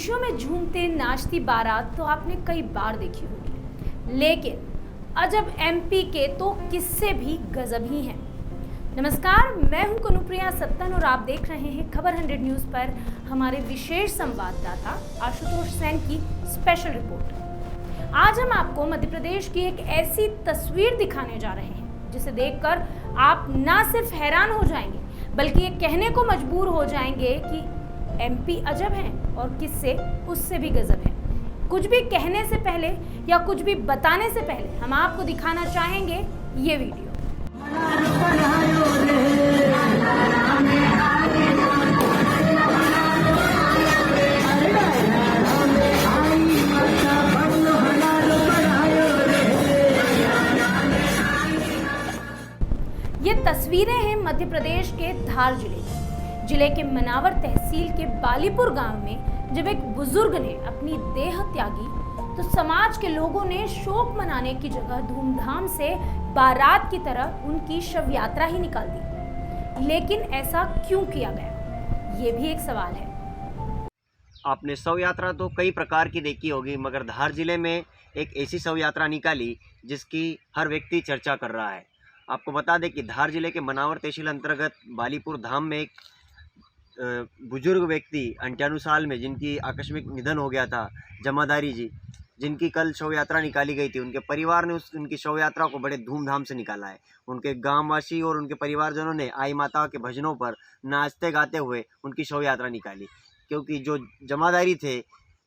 खुशियों में झूमते नाचती बारात तो आपने कई बार देखी होगी, लेकिन अजब एमपी के तो किस्से भी गजब ही हैं। नमस्कार, मैं हूं कनुप्रिया सत्तन और आप देख रहे हैं खबर 100 न्यूज पर हमारे विशेष संवाददाता आशुतोष सेन की स्पेशल रिपोर्ट। आज हम आपको मध्य प्रदेश की एक ऐसी तस्वीर दिखाने जा रहे हैं जिसे देखकर आप ना सिर्फ हैरान हो जाएंगे बल्कि ये कहने को मजबूर हो जाएंगे कि एमपी अजब है और किससे उससे भी गजब है। कुछ भी कहने से पहले या कुछ भी बताने से पहले हम आपको दिखाना चाहेंगे ये वीडियो। ये तस्वीरें हैं मध्य प्रदेश के धार जिले के मनावर तहसील के बालीपुर गांव में जब एक बुजुर्ग ने अपनी देह त्यागी तो समाज के लोगों ने शोक मनाने की जगह धूमधाम से बारात की तरह उनकी शव यात्रा ही निकाल दी। लेकिन ऐसा क्यों किया गया, ये भी एक सवाल है। आपने शव यात्रा तो कई प्रकार की देखी होगी, मगर धार जिले में एक ऐसी शव यात्रा निकाली जिसकी हर व्यक्ति चर्चा कर रहा है। आपको बता दें कि धार जिले के मनावर तहसील अंतर्गत बालीपुर धाम में एक बुजुर्ग व्यक्ति 98 साल में जिनकी आकस्मिक निधन हो गया था, जमादारी जी, जिनकी कल शव यात्रा निकाली गई थी, उनके परिवार ने उनकी शव यात्रा को बड़े धूमधाम से निकाला है। उनके गांववासी और उनके परिवारजनों ने आई माता के भजनों पर नाचते गाते हुए उनकी शव यात्रा निकाली, क्योंकि जो जमादारी थे,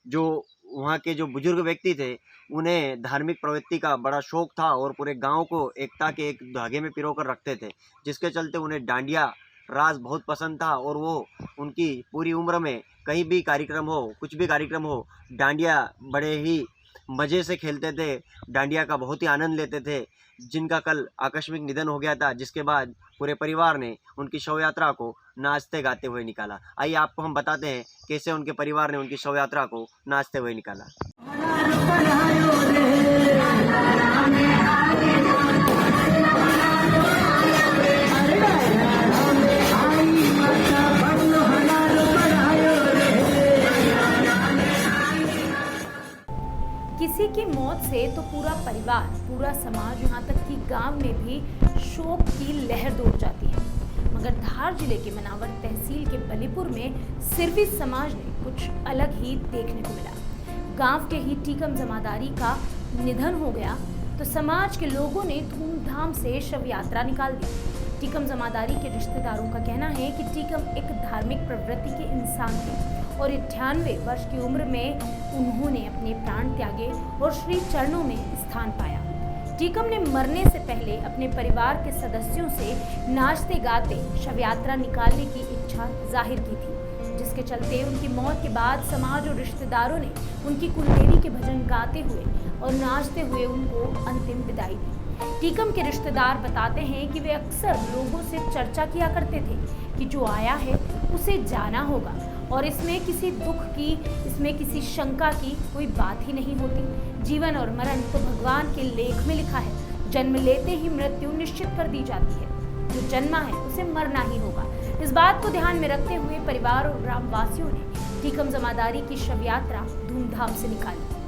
जो वहाँ के जो बुजुर्ग व्यक्ति थे, उन्हें धार्मिक प्रवृत्ति का बड़ा शौक था और पूरे गांव को एकता के एक धागे में पिरोकर रखते थे, जिसके चलते उन्हें डांडिया रास बहुत पसंद था और वो उनकी पूरी उम्र में कहीं भी कार्यक्रम हो, कुछ भी कार्यक्रम हो, डांडिया बड़े ही मज़े से खेलते थे, डांडिया का बहुत ही आनंद लेते थे। जिनका कल आकस्मिक निधन हो गया था, जिसके बाद पूरे परिवार ने उनकी शव यात्रा को नाचते गाते हुए निकाला। आइए आपको हम बताते हैं कैसे उनके परिवार ने उनकी शव यात्रा को नाचते हुए निकाला। किसी की मौत से तो पूरा परिवार, पूरा समाज, यहाँ तक कि गांव में भी शोक की लहर दौड़ जाती है। मगर धार जिले के मनावर तहसील के बालीपुर में सिरवी समाज ने कुछ अलग ही देखने को मिला। गांव के ही टीकम जमादारी का निधन हो गया तो समाज के लोगों ने धूमधाम से शव यात्रा निकाल दी। टीकम जमादारी के रिश्तेदारों का कहना है कि टीकम एक धार्मिक प्रवृत्ति के इंसान थे और 98 वर्ष की उम्र में उन्होंने अपने प्राण त्यागे और श्री चरणों में स्थान पाया। टीकम ने मरने से पहले अपने परिवार के सदस्यों से नाचते गाते शव यात्रा निकालने की इच्छा जाहिर की थी, जिसके चलते उनकी मौत के बाद समाज और रिश्तेदारों ने उनकी कुलदेवी के भजन गाते हुए और नाचते हुए उनको अंतिम विदाई दी। टीकम के रिश्तेदार बताते हैं कि वे अक्सर लोगों से चर्चा किया करते थे कि जो आया है उसे जाना होगा और इसमें किसी दुख की, इसमें किसी शंका की कोई बात ही नहीं होती। जीवन और मरण तो भगवान के लेख में लिखा है, जन्म लेते ही मृत्यु निश्चित कर दी जाती है। जो जन्मा है उसे मरना ही होगा। इस बात को ध्यान में रखते हुए परिवार और ग्रामवासियों ने टीकम जमादारी की शव यात्रा धूमधाम से निकाली।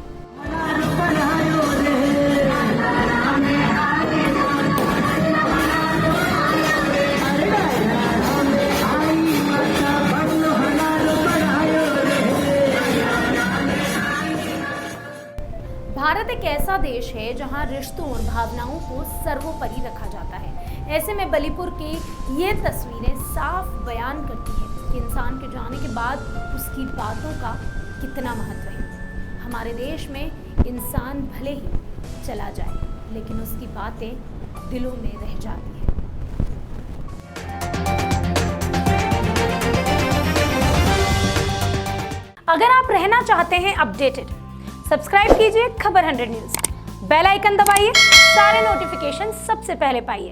भारत एक ऐसा देश है जहां रिश्तों और भावनाओं को सर्वोपरि रखा जाता है। ऐसे में बालीपुर की ये तस्वीरें साफ बयान करती हैं कि इंसान के जाने के बाद उसकी बातों का कितना महत्व है। हमारे देश में इंसान भले ही चला जाए, लेकिन उसकी बातें दिलों में रह जाती हैं। अगर आप रहना चाहते हैं अपडेटेड, सब्सक्राइब कीजिए खबर 100 न्यूज, बेल आइकन दबाइए, सारे नोटिफिकेशन सबसे पहले पाइए।